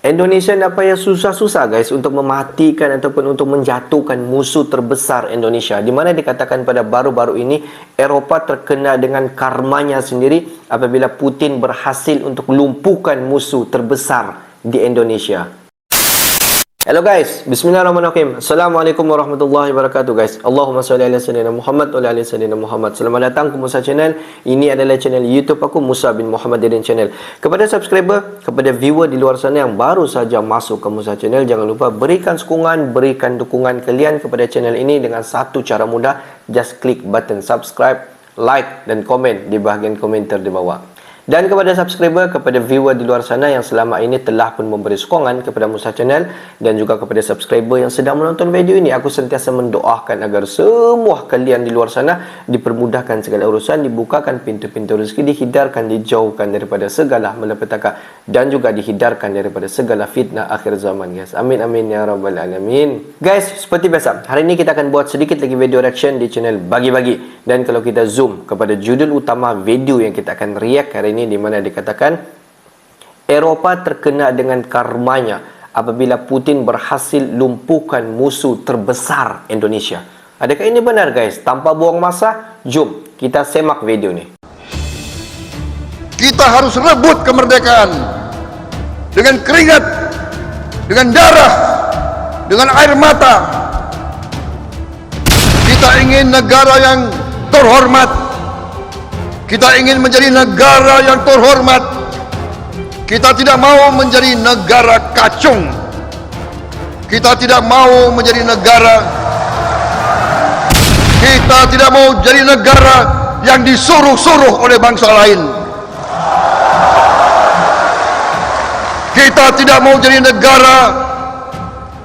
Indonesia nak payah susah-susah guys untuk mematikan ataupun untuk menjatuhkan musuh terbesar Indonesia, di mana dikatakan pada baru-baru ini Eropah terkena dengan karmanya sendiri apabila Putin berhasil untuk lumpuhkan musuh terbesar di Indonesia. Hello guys, bismillahirrahmanirrahim. Assalamualaikum warahmatullahi wabarakatuh guys. Allahumma salli ala sayyidina Muhammad wa ala ali sayyidina Muhammad. Selamat datang ke Musa Channel. Ini adalah channel YouTube aku, Musa bin Muhammad Deden Channel. Kepada subscriber, kepada viewer di luar sana yang baru saja masuk ke Musa Channel, jangan lupa berikan sokongan, berikan dukungan kalian kepada channel ini dengan satu cara mudah. Just klik button subscribe, like dan komen di bahagian komentar di bawah. Dan kepada subscriber, kepada viewer di luar sana yang selama ini telah pun memberi sokongan kepada Musa Channel, dan juga kepada subscriber yang sedang menonton video ini, aku sentiasa mendoakan agar semua kalian di luar sana dipermudahkan segala urusan, dibukakan pintu-pintu rezeki, dihindarkan, dijauhkan daripada segala malapetaka, dan juga dihindarkan daripada segala fitnah akhir zaman guys. Amin amin ya rabbal alamin. Guys, seperti biasa, hari ini kita akan buat sedikit lagi video reaction di channel Bagi-Bagi. Dan kalau kita zoom kepada judul utama video yang kita akan react hari ini, di mana dikatakan Eropah terkena dengan karmanya apabila Putin berhasil lumpuhkan musuh terbesar Indonesia. Adakah ini benar guys? Tanpa buang masa, jom kita semak video ni. Kita harus rebut kemerdekaan dengan keringat, dengan darah, dengan air mata. Kita ingin negara yang terhormat. Kita ingin menjadi negara yang terhormat. Kita tidak mau menjadi negara kacung. Kita tidak mau menjadi negara. Kita tidak mau jadi negara yang disuruh-suruh oleh bangsa lain. Kita tidak mau jadi negara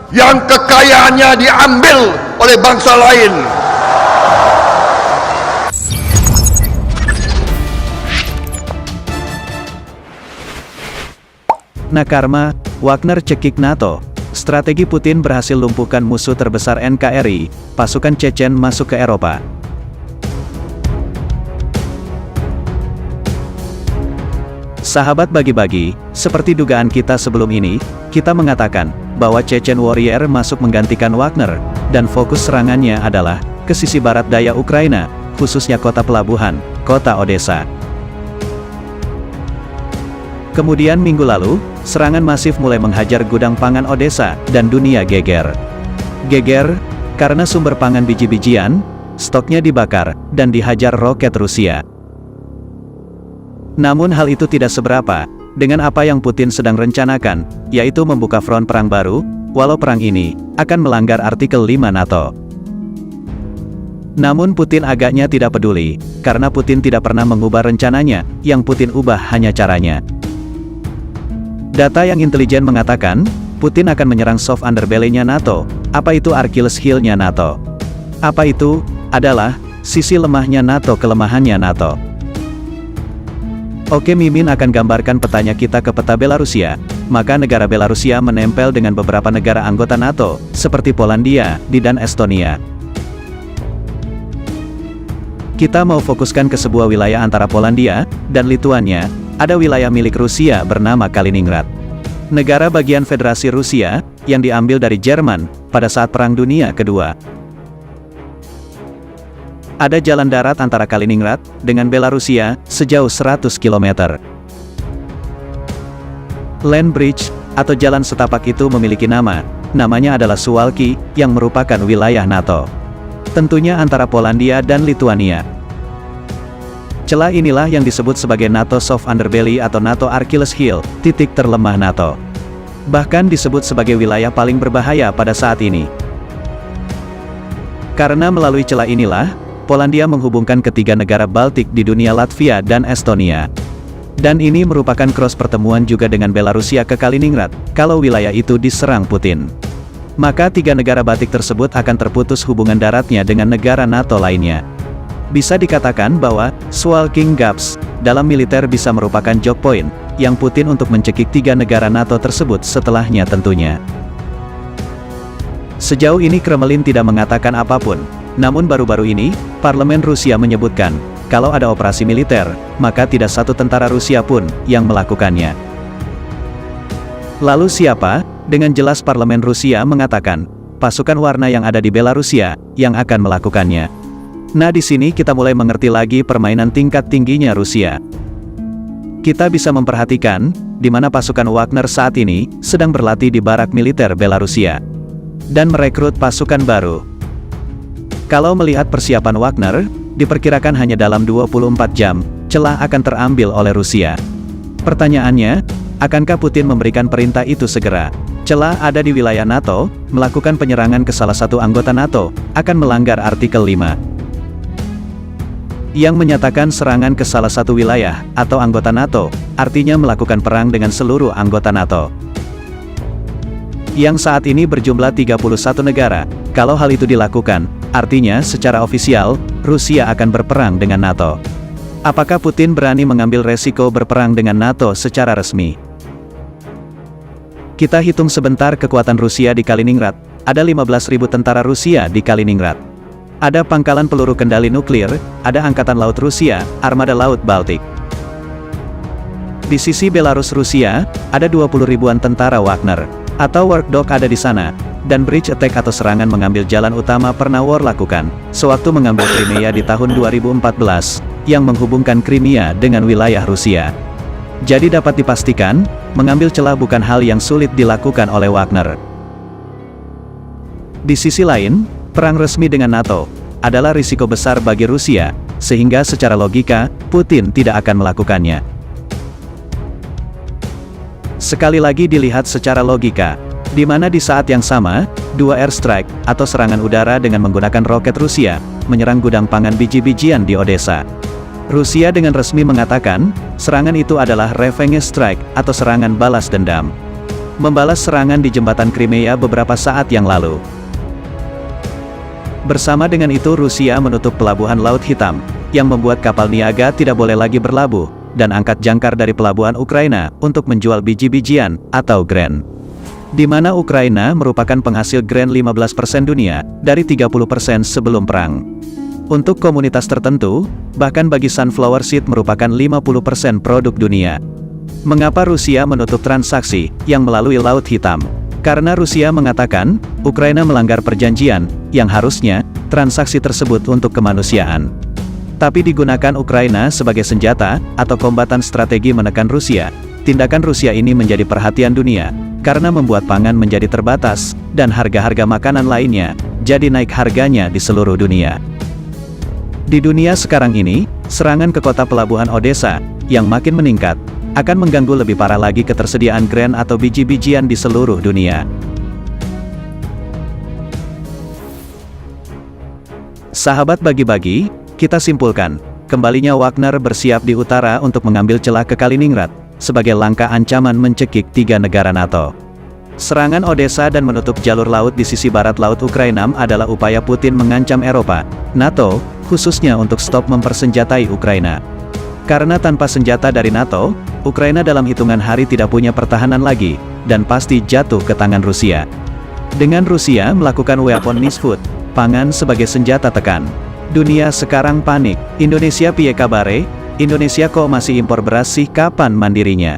yang kekayaannya diambil oleh bangsa lain. Nakarma, Wagner cekik NATO. Strategi Putin berhasil lumpuhkan musuh terbesar NKRI, pasukan Chechen masuk ke Eropa. Sahabat Bagi-Bagi, seperti dugaan kita sebelum ini, kita mengatakan bahwa Chechen Warrior masuk menggantikan Wagner, dan fokus serangannya adalah ke sisi barat daya Ukraina, khususnya kota pelabuhan, kota Odessa. Kemudian minggu lalu, serangan masif mulai menghajar gudang pangan Odessa, dan dunia geger. Geger, karena sumber pangan biji-bijian, stoknya dibakar, dan dihajar roket Rusia. Namun hal itu tidak seberapa, dengan apa yang Putin sedang rencanakan, yaitu membuka front perang baru, walau perang ini akan melanggar artikel 5 NATO. Namun Putin agaknya tidak peduli, karena Putin tidak pernah mengubah rencananya, yang Putin ubah hanya caranya. Data yang intelijen mengatakan, Putin akan menyerang soft underbelly-nya NATO. Apa itu Achilles heel-nya NATO? Apa itu? Adalah sisi lemahnya NATO, kelemahannya NATO. Oke, Mimin akan gambarkan petanya kita ke peta Belarusia. Maka negara Belarusia menempel dengan beberapa negara anggota NATO, seperti Polandia, dan Estonia. Kita mau fokuskan ke sebuah wilayah antara Polandia dan Lituania. Ada wilayah milik Rusia bernama Kaliningrad. Negara bagian Federasi Rusia, yang diambil dari Jerman, pada saat Perang Dunia Kedua. Ada jalan darat antara Kaliningrad, dengan Belarusia, sejauh 100 km. Land Bridge, atau jalan setapak itu memiliki nama. Namanya adalah Suwalki, yang merupakan wilayah NATO. Tentunya antara Polandia dan Lituania. Celah inilah yang disebut sebagai NATO soft underbelly atau NATO Achilles heel, titik terlemah NATO. Bahkan disebut sebagai wilayah paling berbahaya pada saat ini. Karena melalui celah inilah, Polandia menghubungkan ketiga negara Baltik di dunia, Latvia dan Estonia. Dan ini merupakan cross pertemuan juga dengan Belarusia ke Kaliningrad, kalau wilayah itu diserang Putin. Maka tiga negara Baltik tersebut akan terputus hubungan daratnya dengan negara NATO lainnya. Bisa dikatakan bahwa Suwalki Gaps dalam militer bisa merupakan joke point yang Putin untuk mencekik tiga negara NATO tersebut setelahnya tentunya. Sejauh ini Kremlin tidak mengatakan apapun, namun baru-baru ini, Parlemen Rusia menyebutkan, kalau ada operasi militer, maka tidak satu tentara Rusia pun yang melakukannya. Lalu siapa? Dengan jelas parlemen Rusia mengatakan, pasukan warna yang ada di Belarusia yang akan melakukannya. Nah, di sini kita mulai mengerti lagi permainan tingkat tingginya Rusia. Kita bisa memperhatikan di mana pasukan Wagner saat ini sedang berlatih di barak militer Belarusia dan merekrut pasukan baru. Kalau melihat persiapan Wagner, diperkirakan hanya dalam 24 jam, celah akan terambil oleh Rusia. Pertanyaannya, akankah Putin memberikan perintah itu segera? Celah ada di wilayah NATO, melakukan penyerangan ke salah satu anggota NATO, akan melanggar artikel 5. Yang menyatakan serangan ke salah satu wilayah, atau anggota NATO, artinya melakukan perang dengan seluruh anggota NATO. Yang saat ini berjumlah 31 negara, kalau hal itu dilakukan, artinya secara ofisial, Rusia akan berperang dengan NATO. Apakah Putin berani mengambil resiko berperang dengan NATO secara resmi? Kita hitung sebentar kekuatan Rusia di Kaliningrad. Ada 15.000 tentara Rusia di Kaliningrad. Ada pangkalan peluru kendali nuklir, ada Angkatan Laut Rusia, Armada Laut Baltik. Di sisi Belarus Rusia, ada 20 ribuan tentara Wagner, atau Work Dog ada di sana, dan bridge attack atau serangan mengambil jalan utama pernah War lakukan, sewaktu mengambil Crimea di tahun 2014, yang menghubungkan Crimea dengan wilayah Rusia. Jadi dapat dipastikan, mengambil celah bukan hal yang sulit dilakukan oleh Wagner. Di sisi lain, perang resmi dengan NATO adalah risiko besar bagi Rusia, sehingga secara logika, Putin tidak akan melakukannya. Sekali lagi dilihat secara logika, di mana di saat yang sama, dua airstrike, atau serangan udara dengan menggunakan roket Rusia, menyerang gudang pangan biji-bijian di Odessa. Rusia dengan resmi mengatakan, serangan itu adalah revenge strike, atau serangan balas dendam. Membalas serangan di jembatan Crimea beberapa saat yang lalu. Bersama dengan itu Rusia menutup pelabuhan Laut Hitam, yang membuat kapal niaga tidak boleh lagi berlabuh, dan angkat jangkar dari pelabuhan Ukraina untuk menjual biji-bijian, atau grain. Di mana Ukraina merupakan penghasil grain 15% dunia, dari 30% sebelum perang. Untuk komunitas tertentu, bahkan bagi sunflower seed merupakan 50% produk dunia. Mengapa Rusia menutup transaksi yang melalui Laut Hitam? Karena Rusia mengatakan, Ukraina melanggar perjanjian, yang harusnya, transaksi tersebut untuk kemanusiaan. Tapi digunakan Ukraina sebagai senjata, atau kombatan strategi menekan Rusia. Tindakan Rusia ini menjadi perhatian dunia, karena membuat pangan menjadi terbatas, dan harga-harga makanan lainnya, jadi naik harganya di seluruh dunia. Di dunia sekarang ini, serangan ke kota pelabuhan Odessa, yang makin meningkat, akan mengganggu lebih parah lagi ketersediaan grain atau biji-bijian di seluruh dunia. Sahabat bagi-bagi, kita simpulkan, kembalinya Wagner bersiap di utara untuk mengambil celah ke Kaliningrad, sebagai langkah ancaman mencekik 3 negara NATO. Serangan Odessa dan menutup jalur laut di sisi barat Laut Ukraina adalah upaya Putin mengancam Eropa, NATO, khususnya untuk stop mempersenjatai Ukraina. Karena tanpa senjata dari NATO, Ukraina dalam hitungan hari tidak punya pertahanan lagi, dan pasti jatuh ke tangan Rusia. Dengan Rusia melakukan weaponize food, pangan sebagai senjata tekan. Dunia sekarang panik, Indonesia piye kabare? Indonesia kok masih impor beras sih, kapan mandirinya?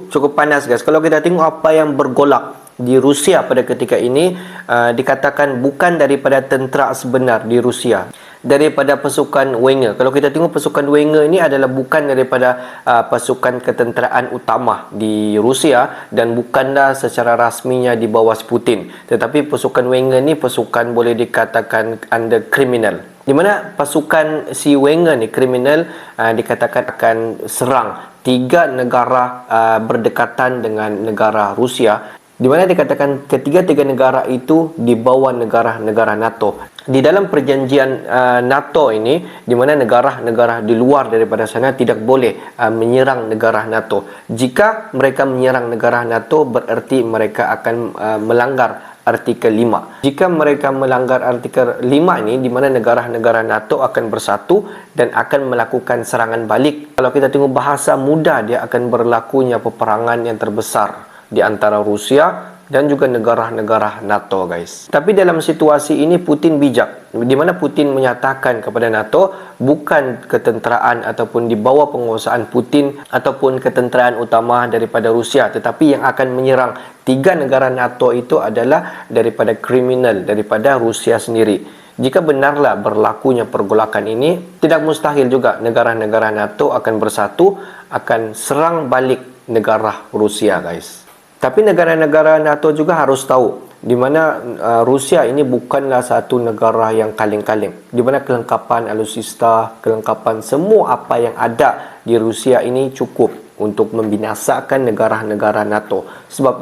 Cukup panas guys. Kalau kita tengok apa yang bergolak di Rusia pada ketika ini, dikatakan bukan daripada tentera sebenar di Rusia, daripada pasukan Wagner. Kalau kita tengok pasukan Wagner ini adalah bukan daripada pasukan ketenteraan utama di Rusia, dan bukanlah secara rasminya di bawah Putin. Tetapi pasukan Wagner ini pasukan boleh dikatakan under criminal. Di mana pasukan si Wagner ni kriminal, dikatakan akan serang 3 negara berdekatan dengan negara Rusia, di mana dikatakan ketiga-tiga negara itu di bawah negara-negara NATO. Di dalam perjanjian NATO ini, di mana negara-negara di luar daripada sana tidak boleh menyerang negara NATO. Jika mereka menyerang negara NATO, berarti mereka akan melanggar artikel 5. Jika mereka melanggar artikel 5 ini, di mana negara-negara NATO akan bersatu dan akan melakukan serangan balik. Kalau kita tengok bahasa mudah, dia akan berlakunya peperangan yang terbesar di antara Rusia dan juga negara-negara NATO, guys. Tapi dalam situasi ini Putin bijak, di mana Putin menyatakan kepada NATO bukan ketenteraan ataupun di bawah penguasaan Putin ataupun ketenteraan utama daripada Rusia, tetapi yang akan menyerang 3 negara NATO itu adalah daripada kriminal, daripada Rusia sendiri. Jika benarlah berlakunya pergolakan ini, tidak mustahil juga negara-negara NATO akan bersatu, akan serang balik negara Rusia, guys. Tapi negara-negara NATO juga harus tahu di mana Rusia ini bukanlah satu negara yang kaleng-kaleng. Di mana kelengkapan alutsista, kelengkapan semua apa yang ada di Rusia ini cukup untuk membinasakan negara-negara NATO. Sebab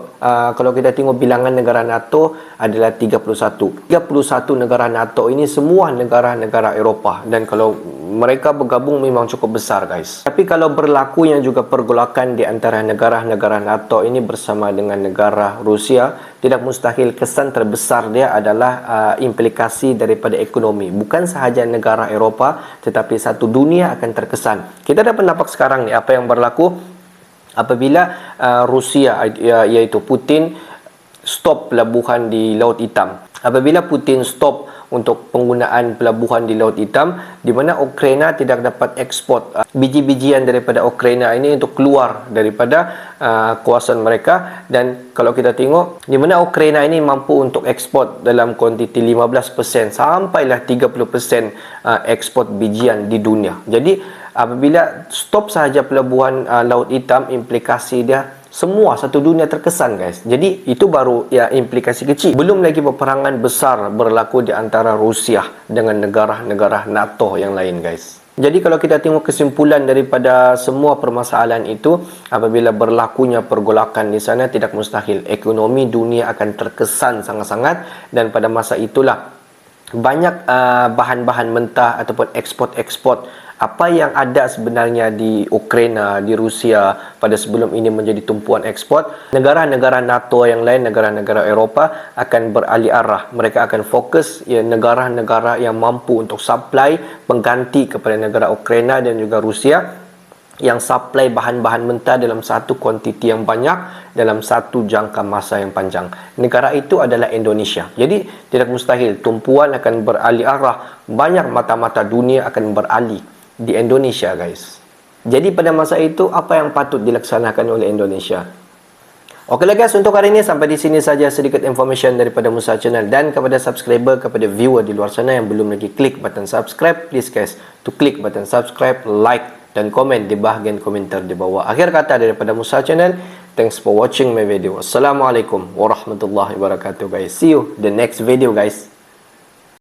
kalau kita tengok bilangan negara NATO adalah 31. 31 negara NATO ini semua negara-negara Eropah, dan kalau mereka bergabung memang cukup besar, guys. Tapi kalau berlakunya juga pergolakan di antara negara-negara NATO ini bersama dengan negara Rusia, tidak mustahil kesan terbesar dia adalah implikasi daripada ekonomi. Bukan sahaja negara Eropah, tetapi satu dunia akan terkesan. Kita dapat nampak sekarang ni apa yang berlaku apabila Rusia iaitu Putin stop pelabuhan di Laut Hitam. Apabila Putin stop untuk penggunaan pelabuhan di Laut Hitam, di mana Ukraina tidak dapat ekspor biji-bijian daripada Ukraina ini untuk keluar daripada kawasan mereka. Dan kalau kita tengok, di mana Ukraina ini mampu untuk ekspor dalam kuantiti 15% sampailah 30% ekspor bijian di dunia. Jadi apabila stop sahaja pelabuhan Laut Hitam, implikasi dia semua satu dunia terkesan, guys. Jadi itu baru ya implikasi kecil. Belum lagi peperangan besar berlaku di antara Rusia dengan negara-negara NATO yang lain, guys. Jadi kalau kita tengok kesimpulan daripada semua permasalahan itu, apabila berlakunya pergolakan di sana, tidak mustahil ekonomi dunia akan terkesan sangat-sangat, dan pada masa itulah banyak bahan-bahan mentah ataupun ekspor-ekspor apa yang ada sebenarnya di Ukraina, di Rusia pada sebelum ini menjadi tumpuan ekspor. Negara-negara NATO yang lain, negara-negara Eropah akan beralih arah. Mereka akan fokus negara-negara yang mampu untuk supply pengganti kepada negara Ukraina dan juga Rusia, yang supply bahan-bahan mentah dalam satu kuantiti yang banyak dalam satu jangka masa yang panjang. Negara itu adalah Indonesia. Jadi tidak mustahil tumpuan akan beralih arah. Banyak mata-mata dunia akan beralih di Indonesia, guys. Jadi pada masa itu apa yang patut dilaksanakan oleh Indonesia? Okeylah, guys, untuk hari ini sampai di sini saja sedikit information daripada Musa Channel. Dan kepada subscriber, kepada viewer di luar sana yang belum lagi klik button subscribe, please guys to klik button subscribe, like dan komen di bahagian komentar di bawah. Akhir kata daripada Musa Channel, thanks for watching my video. Assalamualaikum warahmatullahi wabarakatuh, guys. See you the next video, guys.